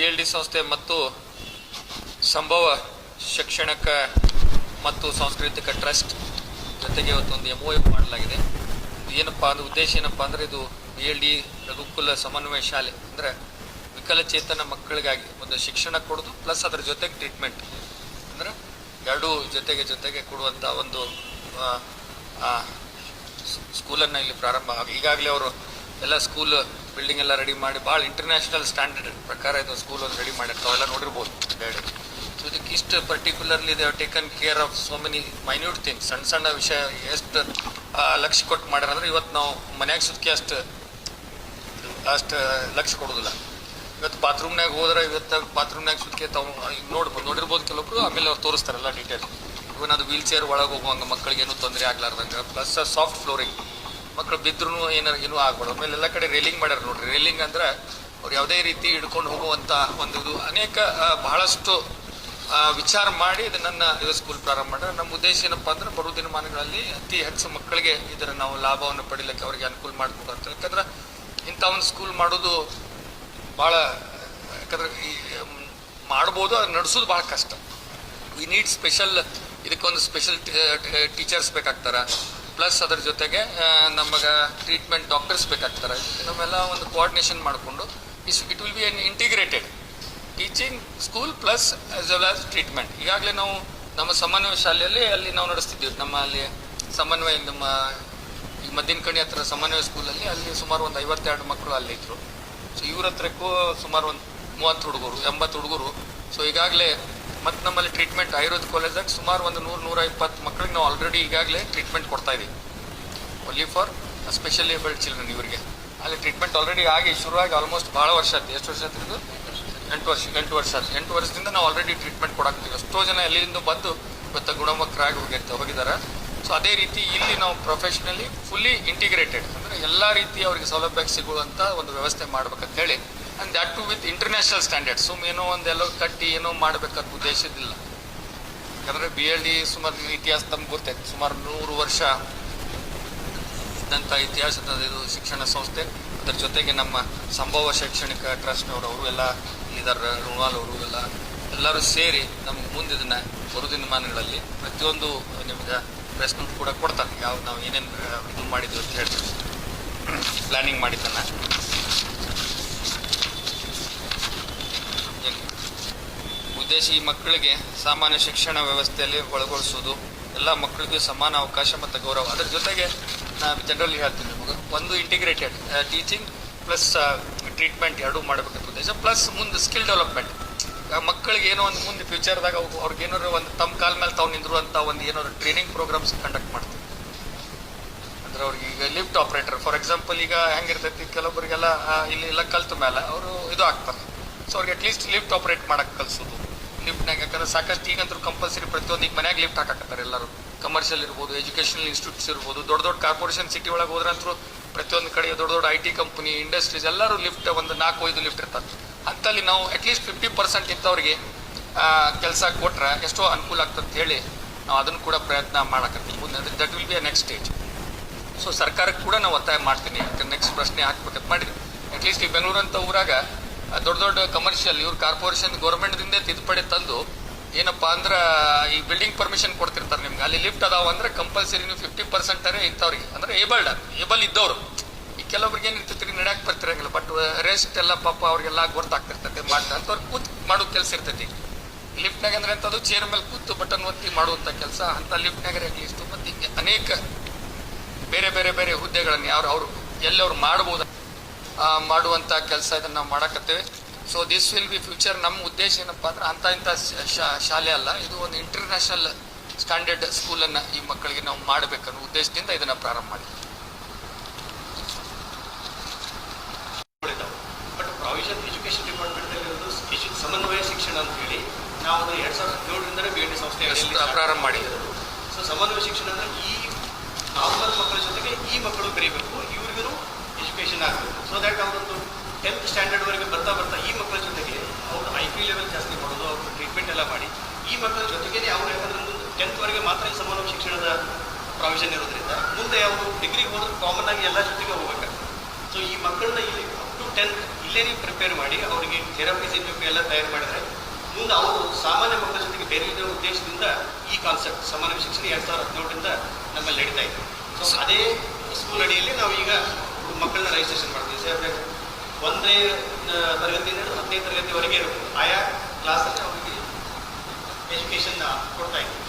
BLD ಸಂಸ್ಥೆ ಮತ್ತು ಸಂಭವ ಶೈಕ್ಷಣಿಕ ಮತ್ತು ಸಾಂಸ್ಕೃತಿಕ ಟ್ರಸ್ಟ್ ಜೊತೆಗೆ ಇವತ್ತೊಂದು MOU ಮಾಡಲಾಗಿದೆ. ಏನಪ್ಪಾ ಅಂದ್ರೆ ಉದ್ದೇಶ ಏನಪ್ಪಾ ಅಂದ್ರೆ ಇದು BLD ರಘುಕುಲ ಸಮನ್ವಯ ಶಾಲೆ ಅಂದ್ರೆ ವಿಕಲಚೇತನ ಮಕ್ಕಳಿಗಾಗಿ ಒಂದು ಶಿಕ್ಷಣ ಕೊಡೋದು ಪ್ಲಸ್ ಅದರ ಜೊತೆಗೆ ಟ್ರೀಟ್ಮೆಂಟ್ ಅಂದ್ರೆ ಎರಡೂ ಜೊತೆಗೆ ಕೊಡುವಂಥ ಒಂದು ಸ್ಕೂಲನ್ನು ಇಲ್ಲಿ ಪ್ರಾರಂಭ ಈಗಾಗಲೇ ಅವರು ಎಲ್ಲ ಸ್ಕೂಲ್ ಬಿಲ್ಡಿಂಗ್ ಎಲ್ಲ ರೆಡಿ ಮಾಡಿ ಭಾಳ ಇಂಟರ್ನ್ಯಾಷನಲ್ ಸ್ಟ್ಯಾಂಡರ್ಡ್ ಪ್ರಕಾರ ಇದು ಸ್ಕೂಲ್ ಒಂದು ರೆಡಿ ಮಾಡಿರ್ತಾವೆ ಎಲ್ಲ ನೋಡಿರ್ಬೋದು ಡೈಡಿ. ಸೊ ಇದಕ್ಕೆ ಇಷ್ಟು particularly they have taken care of so many minute things, ಸಣ್ಣ ಸಣ್ಣ ವಿಷಯ ಎಷ್ಟು ಲಕ್ಷ್ಯ ಕೊಟ್ಟು ಮಾಡ್ಯಾರ ಅಂದ್ರೆ ಇವತ್ತು ನಾವು ಮನ್ಯಾಗ ಸುತ್ತಕ್ಕೆ ಅಷ್ಟು ಲಕ್ಷ್ಯ ಕೊಡೋದಿಲ್ಲ. ಇವತ್ತು ಬಾತ್ರೂಮ್ನಾಗ ಹೋದ್ರೆ ಇವತ್ತು ಬಾತ್ರೂಮ್ನಾಗ ಸುತ್ತಕ್ಕೆ ತಾವು ನೋಡಿರ್ಬೋದು ಕೆಲವೊಬ್ರು, ಆಮೇಲೆ ಅವ್ರು ತೋರಿಸ್ತಾರಲ್ಲ ಡೀಟೇಲ್. ಇವನ್ ಅದು ವೀಲ್ ಚೇರ್ ಒಳಗೆ ಹೋಗುವಂಗೆ ಮಕ್ಕಳಿಗೆ ಏನೂ ತೊಂದರೆ ಆಗ್ಲಾರ್ದಂಗೆ, ಪ್ಲಸ್ ಸಾಫ್ಟ್ ಫ್ಲೋರಿಂಗ್, ಮಕ್ಕಳು ಬಿದ್ರೂ ಏನೂ ಆಗ್ಬಾರ್ದು. ಆಮೇಲೆ ಎಲ್ಲ ಕಡೆ ರೇಲಿಂಗ್ ಮಾಡ್ಯಾರ ನೋಡ್ರಿ. ರೇಲಿಂಗ್ ಅಂದ್ರೆ ಅವ್ರು ಯಾವುದೇ ರೀತಿ ಹಿಡ್ಕೊಂಡು ಹೋಗುವಂಥ ಒಂದು ಇದು ಅನೇಕ ಬಹಳಷ್ಟು ವಿಚಾರ ಮಾಡಿ ಇದು ಸ್ಕೂಲ್ ಪ್ರಾರಂಭ ಮಾಡ್ಯಾರ. ನಮ್ಮ ಉದ್ದೇಶ ಏನಪ್ಪ ಅಂದ್ರೆ ಬರುವ ದಿನಮಾನಗಳಲ್ಲಿ ಅತಿ ಹೆಚ್ಚು ಮಕ್ಕಳಿಗೆ ಇದರ ನಾವು ಲಾಭವನ್ನು ಪಡಿಲಿಕ್ಕೆ ಅವರಿಗೆ ಅನುಕೂಲ ಮಾಡಿಕೊಡು ಅಂತ. ಯಾಕಂದ್ರೆ ಇಂಥ ಒಂದು ಸ್ಕೂಲ್ ಮಾಡೋದು ಭಾಳ, ಯಾಕಂದ್ರೆ ಮಾಡ್ಬೋದು, ಅದು ನಡೆಸೋದು ಭಾಳ ಕಷ್ಟ. ವಿ ನೀಡ್ ಸ್ಪೆಷಲ್, ಇದಕ್ಕೊಂದು ಸ್ಪೆಷಲ್ ಟೀಚರ್ಸ್ ಬೇಕಾಗ್ತಾರೆ, ಪ್ಲಸ್ ಅದರ ಜೊತೆಗೆ ನಮಗೆ ಟ್ರೀಟ್ಮೆಂಟ್ ಡಾಕ್ಟರ್ಸ್ ಬೇಕಾಗ್ತಾರೆ. ನಮ್ಮೆಲ್ಲ ಒಂದು ಕೋಆರ್ಡಿನೇಷನ್ ಮಾಡಿಕೊಂಡು it will be N integrated teaching school plus as well as treatment. ಈಗಾಗಲೇ ನಾವು ನಮ್ಮ ಸಮನ್ವಯ ಶಾಲೆಯಲ್ಲಿ ಅಲ್ಲಿ ನಾವು ನಡೆಸ್ತಿದ್ದೀವಿ. ನಮ್ಮ ಅಲ್ಲಿ ಸಮನ್ವಯ ಈಗ ಮದ್ದಿನಕಣಿ ಹತ್ರ ಸಮನ್ವಯ ಸ್ಕೂಲಲ್ಲಿ ಅಲ್ಲಿ ಸುಮಾರು ಒಂದು 52 ಮಕ್ಕಳು ಅಲ್ಲಿದ್ದರು. ಸೊ ಇವ್ರ ಹತ್ರಕ್ಕೂ ಸುಮಾರು ಒಂದು 30 ಹುಡುಗರು 80 ಹುಡುಗರು. ಸೊ ಈಗಾಗಲೇ ಮತ್ತು ನಮ್ಮಲ್ಲಿ ಟ್ರೀಟ್ಮೆಂಟ್ ಆಯುರ್ವೇದ ಕಾಲೇಜಾಗ ಸುಮಾರು ಒಂದು 100-120 ಮಕ್ಕಳಿಗೆ ನಾವು ಆಲ್ರೆಡಿ ಈಗಾಗಲೇ ಟ್ರೀಟ್ಮೆಂಟ್ ಕೊಡ್ತಾ ಇದ್ದೀವಿ. Only for specially abled children. ಇವರಿಗೆ ಅಲ್ಲಿ ಟ್ರೀಟ್ಮೆಂಟ್ ಆಲ್ರೆಡಿ ಆಗಿ ಶುರುವಾಗಿ ಆಲ್ಮೋಸ್ಟ್ ಭಾಳ ವರ್ಷ ಆಯ್ತು. ಎಷ್ಟು ವರ್ಷ ಆಯ್ತು ಇದು? 8 ವರ್ಷ ಆಯ್ತು. 8 ವರ್ಷದಿಂದ ನಾವು ಆಲ್ರೆಡಿ ಟ್ರೀಟ್ಮೆಂಟ್ ಕೊಡಾಕ್ತೀವಿ. ಎಷ್ಟೋ ಜನ ಎಲ್ಲಿಂದ ಬಂದು ಇವತ್ತು ಗುಣಮುಖರಾಗಿ ಹೋಗಿದ್ದಾರೆ. ಸೊ ಅದೇ ರೀತಿ ಇಲ್ಲಿ ನಾವು ಪ್ರೊಫೆಷ್ನಲಿ ಫುಲ್ಲಿ ಇಂಟಿಗ್ರೇಟೆಡ್ ಅಂದರೆ ಎಲ್ಲ ರೀತಿ ಅವರಿಗೆ ಸೌಲಭ್ಯ ಸಿಗುವಂಥ ಒಂದು ವ್ಯವಸ್ಥೆ ಮಾಡ್ಬೇಕಂತ ಹೇಳಿ, and that to with international standard. ಏನೋ ಒಂದೆಲ್ಲೋ ಕಟ್ಟಿ ಏನೋ ಮಾಡಬೇಕಂತ ಉದ್ದೇಶದಿಲ್ಲ. ಯಾಕಂದರೆ BLD ಸುಮಾರು ಇತಿಹಾಸ ತಮ್ಗೆ ಗೊತ್ತೈತೆ, ಸುಮಾರು 100 ವರ್ಷ ಇದ್ದಂಥ ಇತಿಹಾಸದ ಇದು ಶಿಕ್ಷಣ ಸಂಸ್ಥೆ. ಅದರ ಜೊತೆಗೆ ನಮ್ಮ ಸಂಭವ ಶೈಕ್ಷಣಿಕ ಟ್ರಸ್ಟ್ನವರು ಅವರು ಎಲ್ಲ ಇದ್ದಾರೆ, ರುಣಾಲ್ ಅವರು ಎಲ್ಲರೂ ಸೇರಿ ನಮ್ಗೆ ಮುಂದಿನ ದಿನಮಾನಗಳಲ್ಲಿ ಪ್ರತಿಯೊಂದು ನಿಮ್ಗೆ ಪ್ರೆಸ್ ನೋಟ್ ಕೂಡ ಕೊಡ್ತಾರೆ. ನಾವು ಏನೇನು ಇದು ಮಾಡಿದ್ವಿ ಅಂತ ಹೇಳ್ತೀವಿ, ಪ್ಲ್ಯಾನಿಂಗ್ ಮಾಡಿದ್ದನ್ನು. ಉದ್ದೇಶ ಈ ಮಕ್ಕಳಿಗೆ ಸಾಮಾನ್ಯ ಶಿಕ್ಷಣ ವ್ಯವಸ್ಥೆಯಲ್ಲಿ ಒಳಗೊಳಿಸೋದು, ಎಲ್ಲ ಮಕ್ಕಳಿಗೂ ಸಮಾನ ಅವಕಾಶ ಮತ್ತು ಗೌರವ. ಅದರ ಜೊತೆಗೆ ನಾನು ಜನರಲಿ ಹೇಳ್ತೀನಿ ನಿಮಗೆ, ಒಂದು ಇಂಟಿಗ್ರೇಟೆಡ್ ಟೀಚಿಂಗ್ ಪ್ಲಸ್ ಟ್ರೀಟ್ಮೆಂಟ್ ಎರಡೂ ಮಾಡಬೇಕಂತ ಉದ್ದೇಶ. ಪ್ಲಸ್ ಮುಂದೆ ಸ್ಕಿಲ್ ಡೆವಲಪ್ಮೆಂಟ್, ಮಕ್ಕಳಿಗೆ ಏನೋ ಒಂದು ಮುಂದೆ ಫ್ಯೂಚರ್ದಾಗ ಅವ್ರಿಗೆ ಏನಾದ್ರು ಒಂದು ತಮ್ಮ ಕಾಲ ಮೇಲೆ ತಾವು ನಿಂದಿರುವಂಥ ಒಂದು ಏನಾದ್ರು ಟ್ರೈನಿಂಗ್ ಪ್ರೋಗ್ರಾಮ್ಸ್ ಕಂಡಕ್ಟ್ ಮಾಡ್ತೀವಿ. ಅಂದ್ರೆ ಅವ್ರಿಗೆ ಈಗ ಲಿಫ್ಟ್ ಆಪ್ರೇಟರ್ ಫಾರ್ ಎಕ್ಸಾಂಪಲ್ ಈಗ ಹೆಂಗಿರ್ತೈತಿ, ಕೆಲವೊಬ್ಬರಿಗೆಲ್ಲ ಇಲ್ಲಿ ಎಲ್ಲ ಕಲ್ತ ಮೇಲೆ ಅವರು ಇದು ಆಗ್ತಾರೆ. ಸೊ ಅವ್ರಿಗೆ ಅಟ್ಲೀಸ್ಟ್ ಲಿಫ್ಟ್ ಆಪ್ರೇಟ್ ಮಾಡಕ್ಕೆ ಕಲಿಸೋದು ಲಿಫ್ಟ್ನಾಗ. ಯಾಕಂದ್ರೆ ಸಾಕಷ್ಟು ಈಗಂತೂ ಕಂಪಲ್ಸರಿ ಪ್ರತಿಯೊಂದು ಈಗ ಮನ್ಯಾಗ ಲಿಫ್ಟ್ ಹಾಕತ್ತಾರೆ ಎಲ್ಲರೂ. ಕಮರ್ಷಿಯಲ್ ಇರ್ಬೋದು, ಎಜುಕೇಷನಲ್ ಇನ್ಸ್ಟಿಟ್ಯೂಟ್ಸ್ ಇರ್ಬೋದು, ದೊಡ್ಡ ಕಾರ್ಪೊರೇಷನ್ ಸಿಟಿ ಒಳಗೆ ಹೋದ್ರಂತೂ ಪ್ರತಿಯೊಂದು ಕಡೆ ದೊಡ್ಡ IT ಕಂಪ್ನಿ, ಇಂಡಸ್ಟ್ರೀಸ್ ಎಲ್ಲರೂ ಲಿಫ್ಟ್ ಒಂದು 4-5 ಲಿಫ್ಟ್ ಇರ್ತಾರೆ. ಅಂತಲ್ಲಿ ನಾವು ಅಟ್ಲೀಸ್ಟ್ 50% ಇಂಥವ್ರಿಗೆ ಕೆಲಸ ಕೊಟ್ರೆ ಎಷ್ಟೋ ಅನುಕೂಲ ಆಗ್ತದೆ ಹೇಳಿ ನಾವು ಅದನ್ನು ಕೂಡ ಪ್ರಯತ್ನ ಮಾಡಕತ್ತೀವಿ ಮುಂದೆ. That will be a next stage. So ಸರ್ಕಾರಕ್ಕೆ ಕೂಡ ನಾವು ಒತ್ತಾಯ ಮಾಡ್ತೀನಿ, ನೆಕ್ಸ್ಟ್ ಪ್ರಶ್ನೆ ಹಾಕ್ಬೇಕಂತ ಮಾಡಿದ್ವಿ. ಅಟ್ಲೀಸ್ಟ್ ಈ ಬೆಂಗಳೂರು ಅಂತ ಊರಾಗ ದೊಡ್ಡ ಕಮರ್ಷಿಯಲ್ ಇವ್ರು ಕಾರ್ಪೊರೇಷನ್ ಗೌರ್ಮೆಂಟ್ದಿಂದ ತಿದ್ದುಪಡಿ ತಂದು ಏನಪ್ಪ ಅಂದ್ರೆ ಈ ಬಿಲ್ಡಿಂಗ್ ಪರ್ಮಿಷನ್ ಕೊಡ್ತಿರ್ತಾರೆ ನಿಮ್ಗೆ. ಅಲ್ಲಿ ಲಿಫ್ಟ್ ಅದಾವ ಅಂದ್ರೆ ಕಂಪಲ್ಸರಿ ನೀವು 50% ಇಂಥವ್ರಿಗೆ ಅಂದ್ರೆ ಏಬಲ್ ಇದ್ದವರು. ಈ ಕೆಲವ್ರಿಗೆ ಏನು ಇರ್ತೈತಿ, ನಡೆಯಕ್ಕೆ ಬರ್ತಿರಂಗಿಲ್ಲ, ಬಟ್ ರೆಸ್ಟ್ ಎಲ್ಲ ಪಾಪ ಅವ್ರಿಗೆಲ್ಲ ಗೊತ್ತಾಗ್ತಿರ್ತೈತೆ ಮಾಡ್ತಾರೆ ಅಂಥವ್ರು ಕೂತ್ ಮಾಡೋ ಕೆಲಸ ಇರ್ತೈತಿ. ಲಿಫ್ಟ್ನಾಗ ಅಂದ್ರೆ ಅಂಥದ್ದು ಚೇರ್ ಮೇಲೆ ಕೂತು ಬಟನ್ ಒತ್ತಿ ಮಾಡುವಂಥ ಕೆಲಸ ಅಂಥ ಲಿಫ್ಟ್ನಾಗ ಅಟ್ಲೀಸ್ಟ್. ಮತ್ತು ಹಿಂಗೆ ಅನೇಕ ಬೇರೆ ಹುದ್ದೆಗಳನ್ನು ಅವರು ಎಲ್ಲವ್ರು ಮಾಡ್ಬೋದು ಮಾಡುವಂಥ ಕೆಲಸ ಇದನ್ನು ನಾವು ಮಾಡಕತ್ತೇವೆ. So this will be future. ನಮ್ಮ ಉದ್ದೇಶ ಏನಪ್ಪ ಅಂದ್ರೆ ಇಂಥ ಶಾಲೆ ಅಲ್ಲ, ಇದು ಒಂದು ಇಂಟರ್ನ್ಯಾಷನಲ್ ಸ್ಟ್ಯಾಂಡರ್ಡ್ ಸ್ಕೂಲನ್ನು ಈ ಮಕ್ಕಳಿಗೆ ನಾವು ಮಾಡಬೇಕನ್ನೋ ಉದ್ದೇಶದಿಂದ ಇದನ್ನು ಪ್ರಾರಂಭ ಮಾಡಿದ್ವಿ. ಬಟ್ ಪ್ರಾವಿಷನ್ ಎಜುಕೇಷನ್ ಡಿಪಾರ್ಟ್ಮೆಂಟಲ್ಲಿರೋದು ಸಮನ್ವಯ ಶಿಕ್ಷಣ ಅಂತ ಹೇಳಿ ನಾವು 2017ರಿಂದ BLD ಸಂಸ್ಥೆ ಪ್ರಾರಂಭ ಮಾಡಿದ್ರು. ಸೊ ಸಮನ್ವಯ ಶಿಕ್ಷಣ ಅಂದರೆ ಈ ನಾರ್ಮಲ್ ಮಕ್ಕಳ ಜೊತೆಗೆ ಈ ಮಕ್ಕಳು ಬೆರೀಬೇಕು, ಇವ್ರಿಗೂ ಎಜುಕೇಷನ್ ಆಗಬೇಕು. ಸೊ ದ್ಯಾಟ್ ಅವರೊಂದು 10th ಸ್ಟ್ಯಾಂಡರ್ಡ್ವರೆಗೆ ಬರ್ತಾ ಈ ಮಕ್ಕಳ ಜೊತೆಗೆ ಅವರು IQ ಲೆವೆಲ್ ಜಾಸ್ತಿ ಮಾಡೋದು, ಅವ್ರ ಟ್ರೀಟ್ಮೆಂಟ್ ಎಲ್ಲ ಮಾಡಿ ಈ ಮಕ್ಕಳ ಜೊತೆಗೇ ಅವರು ಯಾಕಂದ್ರೆ 10th ಮಾತ್ರ ಈ ಸಮನ್ವಯ ಶಿಕ್ಷಣದ ಪ್ರಾವಿಷನ್ ಇರೋದ್ರಿಂದ ಮುಂದೆ ಅವರು ಡಿಗ್ರಿಗೆ ಹೋದ್ರೆ ಕಾಮನ್ ಆಗಿ ಎಲ್ಲ ಜೊತೆಗೆ ಹೋಗ್ಬೇಕಾಗ್ತದೆ. ಸೊ ಈ ಮಕ್ಕಳನ್ನ ಇಲ್ಲಿ ಅಪ್ ಟು 10th ಇಲ್ಲೇ ನೀವು ಪ್ರಿಪೇರ್ ಮಾಡಿ ಅವರಿಗೆ ಥೆರಪೀಸ್ ಎಲ್ಲ ತಯಾರು ಮಾಡಿದರೆ ಮುಂದೆ ಅವರು ಸಾಮಾನ್ಯ ಮಕ್ಕಳ ಜೊತೆಗೆ ಬೇರೆ ಇರೋ ಉದ್ದೇಶದಿಂದ ಈ ಕಾನ್ಸೆಪ್ಟ್ ಸಾಮಾನ್ಯ ಶಿಕ್ಷಣ 2017ರಿಂದ ನಮ್ಮಲ್ಲಿ ನಡೀತಾ ಇದೆ. ಸೊ ಅದೇ ಸ್ಕೂಲ್ ಅಡಿಯಲ್ಲಿ ನಾವು ಈಗ ಮಕ್ಕಳನ್ನ ರಿಜಿಸ್ಟ್ರೇಷನ್ ಮಾಡ್ತೀವಿ. ಸರ್ ಒಂದನೇ ತರಗತಿಯಿಂದ 10ನೇ ತರಗತಿವರೆಗೆ ಆಯಾ ಕ್ಲಾಸಲ್ಲಿ ಅವರಿಗೆ ಎಜುಕೇಷನ್ ಕೊಡ್ತಾ ಇದ್ದೀವಿ.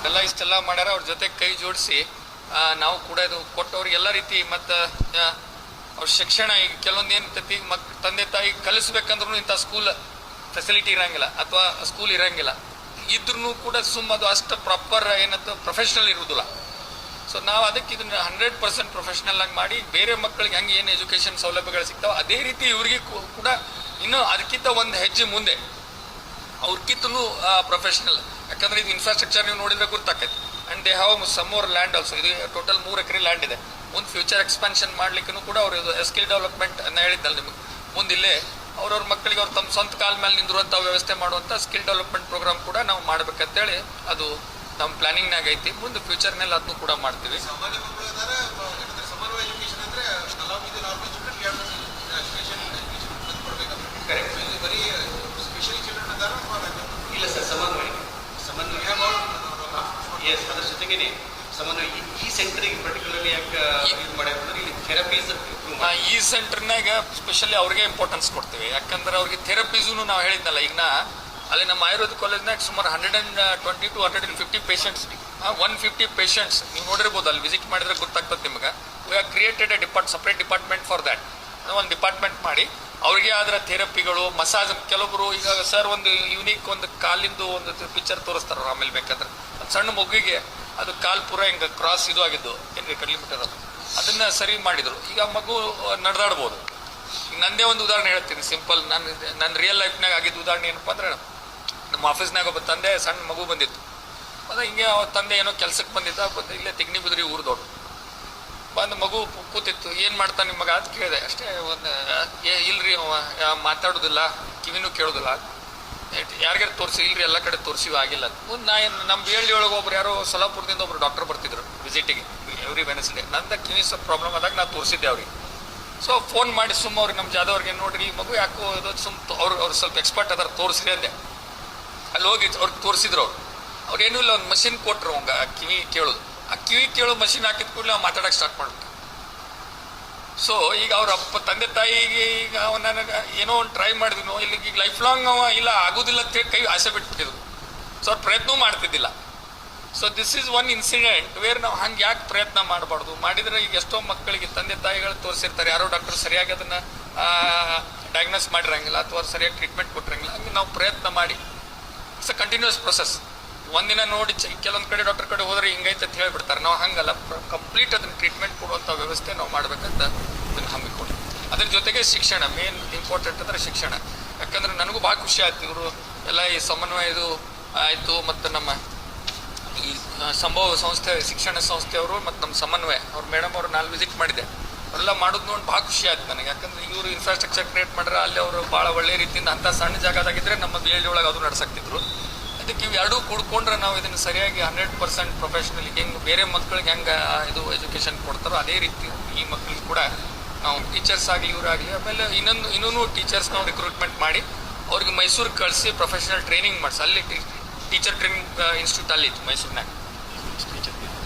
ಎಲ್ಲ ಇಷ್ಟೆಲ್ಲ ಮಾಡ್ಯಾರ. ಅವ್ರ ಜೊತೆ ಕೈ ಜೋಡಿಸಿ ನಾವು ಕೂಡ ಇದು ಕೊಟ್ಟವ್ರಿಗೆ ಎಲ್ಲ ರೀತಿ ಮತ್ತು ಅವ್ರ ಶಿಕ್ಷಣ ಈಗ ಕೆಲವೊಂದು ಏನು ತಂದೆ ತಾಯಿ ಕಲಿಸ್ಬೇಕಂದ್ರೂ ಇಂಥ ಸ್ಕೂಲ್ ಫೆಸಿಲಿಟಿ ಇರೋಂಗಿಲ್ಲ ಅಥವಾ ಸ್ಕೂಲ್ ಇರೋಂಗಿಲ್ಲ. ಇದ್ರೂ ಕೂಡ ಅದು ಅಷ್ಟು ಪ್ರಾಪರ್ ಏನಂತ ಪ್ರೊಫೆಷ್ನಲ್ ಇರುವುದಿಲ್ಲ. ಸೊ ನಾವು ಅದಕ್ಕೆ ಇದನ್ನ 100% ಪ್ರೊಫೆಷ್ನಲ್ ಆಗಿ ಮಾಡಿ ಬೇರೆ ಮಕ್ಕಳಿಗೆ ಹೆಂಗೆ ಏನು ಎಜುಕೇಷನ್ ಸೌಲಭ್ಯಗಳು ಸಿಗ್ತಾವೆ ಅದೇ ರೀತಿ ಇವ್ರಿಗೆ ಕೂಡ ಇನ್ನೂ ಅದಕ್ಕಿಂತ ಒಂದು ಹೆಜ್ಜೆ ಮುಂದೆ ಅವ್ರಕ್ಕಿಂತಲೂ ಪ್ರೊಫೆಷ್ನಲ್. ಯಾಕಂದ್ರೆ ಇದು ಇನ್ಫ್ರಾಸ್ಟ್ರಕ್ಚರ್ ನೀವು ನೋಡಿದ್ರೆ ಗೊತ್ತಾಕೈತಿ. And they have some more land also. ಇದು ಟೋಟಲ್ 3 ಎಕರೆ ಲ್ಯಾಂಡ್ ಇದೆ. ಮುಂದೆ ಫ್ಯೂಚರ್ ಎಕ್ಸ್ಪಾನ್ಷನ್ ಮಾಡ್ಲಿಕ್ಕೂ ಕೂಡ ಅವರು ಸ್ಕಿಲ್ ಡೆವಲಪ್ಮೆಂಟ್ ಅನ್ನ ಹೇಳಿದ್ದಲ್ಲ ನಿಮಗೆ. ಮುಂದಿಲ್ಲೇ ಅವ್ರವ್ರ ಮಕ್ಕಳಿಗೆ ಅವ್ರು ತಮ್ಮ ಸ್ವಂತ ಕಾಲ ಮೇಲೆ ನಿಂದಿರುವಂಥ ವ್ಯವಸ್ಥೆ ಮಾಡುವಂಥ ಸ್ಕಿಲ್ ಡೆವಲಪ್ಮೆಂಟ್ ಪ್ರೋಗ್ರಾಮ್ ಕೂಡ ನಾವು ಮಾಡ್ಬೇಕಂತೇಳಿ ಅದು ನಮ್ಮ ಪ್ಲಾನಿಂಗ್ನಾಗ ಐತಿ. ಮುಂದೆ ಫ್ಯೂಚರ್ನಲ್ಲಿ ಅದನ್ನು ಕೂಡ ಮಾಡ್ತೀವಿ. ಇಲ್ಲ ಸರ್, ಸಮನ್ವಯ ಎಸ್, ಅದ್ರ ಜೊತೆಗೇನೆ ಸಮನ್ವಯ ಈ ಸೆಂಟರ್ಗೆ ಪರ್ಟಿಕ್ಯುಲರ್ಲಿ ಯಾಕೆ ಯೂಸ್ ಮಾಡ್ಯಾರಂದ್ರೆ ಇಲ್ಲಿ ಥೆರಪೀಸ್ ಈ ಸೆಂಟರ್ನಾಗ ಸ್ಪೆಷಲಿ ಅವ್ರಿಗೆ ಇಂಪಾರ್ಟೆನ್ಸ್ ಕೊಡ್ತೀವಿ. ಯಾಕಂದ್ರೆ ಅವ್ರಿಗೆ ಥೆರಪೀಸೂ ನಾವು ಹೇಳಿದ್ನಲ್ಲ ಈಗ ಅಲ್ಲಿ ನಮ್ಮ ಆಯುರ್ವೇದ ಕಾಲೇಜ್ನಾಗ ಸುಮಾರು 120 to 150 ಪೇಷಂಟ್ಸ್, 150 ಪೇಷಂಟ್ಸ್ ನೀವು ನೋಡಿರ್ಬೋದು. ಅಲ್ಲಿ ವಿಸಿಟ್ ಮಾಡಿದ್ರೆ ಗೊತ್ತಾಗ್ತದೆ ನಿಮ್ಗೆ. We have created separate department for that. ಒಂದು ಡಿಪಾರ್ಟ್ಮೆಂಟ್ ಮಾಡಿ ಅವ್ರಿಗೆ ಆದ್ರೆ ಥೆರಪಿಗಳು, ಮಸಾಜ್. ಕೆಲವೊಬ್ರು ಈಗ ಸರ್ ಒಂದು ಯುನೀಕ್ ಒಂದು ಕಾಲಿಂದು ಒಂದು ಪಿಕ್ಚರ್ ತೋರಿಸ್ತಾರ. ಆಮೇಲೆ ಬೇಕಾದ್ರೆ ಒಂದು ಸಣ್ಣ ಮಗುವಿಗೆ ಅದು ಕಾಲು ಪೂರ ಹಿಂಗೆ ಕ್ರಾಸ್ ಇದು ಆಗಿದ್ದು ಏನ್ರಿ ಕಡ್ಲಿಮೀಟರ್ ಅದು ಅದನ್ನ ಸರಿ ಮಾಡಿದ್ರು. ಈಗ ಮಗು ನಡೆದಾಡ್ಬೋದು. ಈಗ ನಂದೇ ಒಂದು ಉದಾಹರಣೆ ಹೇಳ್ತೀನಿ ಸಿಂಪಲ್. ನನ್ನ ರಿಯಲ್ ಲೈಫ್ನಾಗ ಆಗಿದ್ದು ಉದಾಹರಣೆ ಏನಪ್ಪ ಅಂದ್ರೆ, ನಮ್ಮ ಆಫೀಸ್ನಾಗ ಒಬ್ಬ ತಂದೆ ಸಣ್ಣ ಮಗು ಬಂದಿತ್ತು. ಅದು ಹಿಂಗೆ ತಂದೆ ಏನೋ ಕೆಲ್ಸಕ್ಕೆ ಬಂದಿದ್ದ. ಇಲ್ಲೇ ತಿಗ್ನಿ ಬಿದ್ರಿ ಊರ್ದೋಡು ಬಂದು ಮಗು ಕೂತಿತ್ತು. ಏನು ಮಾಡ್ತಾನೆ ನಿಮ್ಮ ಮಗ ಅಂತ ಕೇಳಿದೆ ಅಷ್ಟೇ. ಒಂದು ಇಲ್ರಿ ಮಾತಾಡೋದಿಲ್ಲ, ಕಿವಿನೂ ಕೇಳೋದಿಲ್ಲ. ಯಾರಿಗಾರು ತೋರಿಸಿ ಇಲ್ರಿ ಎಲ್ಲ ಕಡೆ ತೋರಿಸಿವಿ ಆಗಿಲ್ಲ. ಮುಂದೆ ನಮ್ಮ BLD ಒಳಗೆ ಒಬ್ರು ಯಾರೋ ಸೊಲಾಪುರದಿಂದ ಒಬ್ರು ಡಾಕ್ಟರ್ ಬರ್ತಿದ್ರು ವಿಸಿಟಿಗೆ ಎವ್ರಿ ವೆನಸ್ಡೇ. ನಂದ ಕಿವಿ ಸ್ವಲ್ಪ ಪ್ರಾಬ್ಲಮ್ ಆದಾಗ ನಾನು ತೋರಿಸಿದ್ದೆ ಅವ್ರಿಗೆ. ಸೊ ಫೋನ್ ಮಾಡಿ ಅವ್ರಿಗೆ ನಮ್ಮ ಜಾದವ್ರಿಗೆ ನೋಡ್ರಿ ಈ ಮಗು ಯಾಕೋ ಇದು ಅವ್ರು ಸ್ವಲ್ಪ ಎಕ್ಸ್ಪರ್ಟ್ ಅದಾರ ತೋರಿಸ್ರಿ ಅಂದೆ. ಅಲ್ಲಿ ಹೋಗಿ ಅವ್ರಿಗೆ ತೋರಿಸಿದ್ರು. ಅವ್ರು ಏನೂ ಇಲ್ಲ, ಒಂದು ಮಷಿನ್ ಕೊಟ್ಟರು ಅವಂಗ ಕಿವಿ ಕೇಳೋದು. ಆ ಕಿವಿ ಕೇಳೋ ಮಷಿನ್ ಹಾಕಿದ ಕೂಡಲೇ ನಾವು ಮಾತಾಡೋಕೆ ಸ್ಟಾರ್ಟ್ ಮಾಡ್ಬಿಟ್ಟು. ಸೊ ಈಗ ಅವ್ರ ತಂದೆ ತಾಯಿಗೆ ಈಗ ನನಗೆ ಏನೋ ಒಂದು ಟ್ರೈ ಮಾಡಿದ್ವಿ. ಇಲ್ಲಿ ಈಗ ಲೈಫ್ ಲಾಂಗ್ ಇಲ್ಲ ಆಗೋದಿಲ್ಲ ಅಂತ ಕೈ ಆಸೆ ಬಿಟ್ಬಿಟ್ಟಿದ್ರು. ಸೊ ಅವ್ರು ಪ್ರಯತ್ನ ಮಾಡ್ತಿದ್ದಿಲ್ಲ. So this is one incident where ನಾವು ಹಂಗೆ ಯಾಕೆ ಪ್ರಯತ್ನ ಮಾಡಬಾರ್ದು. ಮಾಡಿದರೆ ಈಗ ಎಷ್ಟೋ ಮಕ್ಕಳಿಗೆ ತಂದೆ ತಾಯಿಗಳು ತೋರಿಸಿರ್ತಾರೆ, ಯಾರೋ ಡಾಕ್ಟರ್ ಸರಿಯಾಗಿ ಅದನ್ನು ಡಯಾಗ್ನೋಸ್ ಮಾಡಿರಂಗಿಲ್ಲ ಅಥವಾ ಸರಿಯಾಗಿ ಟ್ರೀಟ್ಮೆಂಟ್ ಕೊಟ್ಟಿರಂಗಿಲ್ಲ. ಹಂಗೆ ನಾವು ಪ್ರಯತ್ನ ಮಾಡಿ ಇಟ್ಸ್ ಅ ಕಂಟಿನ್ಯೂಸ್ ಪ್ರೊಸೆಸ್. ಒಂದಿನ ನೋಡಿ ಕೆಲವೊಂದು ಕಡೆ ಡಾಕ್ಟರ್ ಕಡೆ ಹೋದ್ರೆ ಹಿಂಗೈತೆ ಅಂತ ಹೇಳ್ಬಿಡ್ತಾರೆ. ನಾವು ಹಂಗಲ್ಲ, ಕಂಪ್ಲೀಟ್ ಅದನ್ನ ಟ್ರೀಟ್ಮೆಂಟ್ ಕೊಡುವಂಥ ವ್ಯವಸ್ಥೆ ನಾವು ಮಾಡ್ಬೇಕಂತ ಅದನ್ನು ಹಮ್ಮಿಕೊಂಡು. ಅದ್ರ ಜೊತೆಗೆ ಶಿಕ್ಷಣ ಮೇನ್ ಇಂಪಾರ್ಟೆಂಟ್ ಅಂದರೆ ಶಿಕ್ಷಣ. ಯಾಕಂದ್ರೆ ನನಗೂ ಭಾಳ ಖುಷಿ ಆಯ್ತು ಇವರು ಎಲ್ಲ ಈ ಸಮನ್ವಯ ಇದು ಆಯಿತು. ಮತ್ತು ನಮ್ಮ ಈ ಸಂಭವ ಸಂಸ್ಥೆ ಶಿಕ್ಷಣ ಸಂಸ್ಥೆಯವರು ಮತ್ತು ನಮ್ಮ ಸಮನ್ವಯ ಅವ್ರ ಮೇಡಮ್ ಅವರು ನಾನು ವಿಸಿಟ್ ಮಾಡಿದ್ದೆ. ಅವರೆಲ್ಲ ಮಾಡೋದು ನೋಡಿ ಭಾಳ ಖುಷಿ ಆಯ್ತು ನನಗೆ. ಯಾಕಂದ್ರೆ ಇವರು ಇನ್ಫ್ರಾಸ್ಟ್ರಕ್ಚರ್ ಕ್ರಿಯೇಟ್ ಮಾಡ್ರೆ ಅಲ್ಲಿ ಅವರು ಭಾಳ ಒಳ್ಳೆ ರೀತಿಯಿಂದ ಅಂಥ ಸಣ್ಣ ಜಾಗದಾಗಿದ್ದರೆ ನಮ್ಮ BLD ಒಳಗೆ ಅದು ನಡೆಸಾಕ್ತಿದ್ರು. ಅದಕ್ಕೆ ಇವೆರಡೂ ಕೂಡ್ಕೊಂಡ್ರೆ ನಾವು ಇದನ್ನು ಸರಿಯಾಗಿ 100% ಪ್ರೊಫೆಷ್ನಲ್ ಹೆಂಗೆ ಬೇರೆ ಮಕ್ಕಳಿಗೆ ಹೆಂಗೆ ಇದು ಎಜುಕೇಷನ್ ಕೊಡ್ತಾರೋ ಅದೇ ರೀತಿ ಈ ಮಕ್ಕಳಿಗೆ ಕೂಡ ನಾವು ಟೀಚರ್ಸ್ ಆಗಲಿ ಇವರಾಗಲಿ ಆಮೇಲೆ ಇನ್ನೂ ಟೀಚರ್ಸ್ ನಾವು ರಿಕ್ರೂಟ್ಮೆಂಟ್ ಮಾಡಿ ಅವ್ರಿಗೆ ಮೈಸೂರಿಗೆ ಕಳಿಸಿ ಪ್ರೊಫೆಷನಲ್ ಟ್ರೈನಿಂಗ್ ಮಾಡಿಸಿ. ಅಲ್ಲಿ ಟೀಚರ್ ಟ್ರೈನಿಂಗ್ ಇನ್ಸ್ಟಿಟ್ಯೂಟ್ ಅಲ್ಲಿ ಇತ್ತು ಮೈಸೂರಿನಾಗ.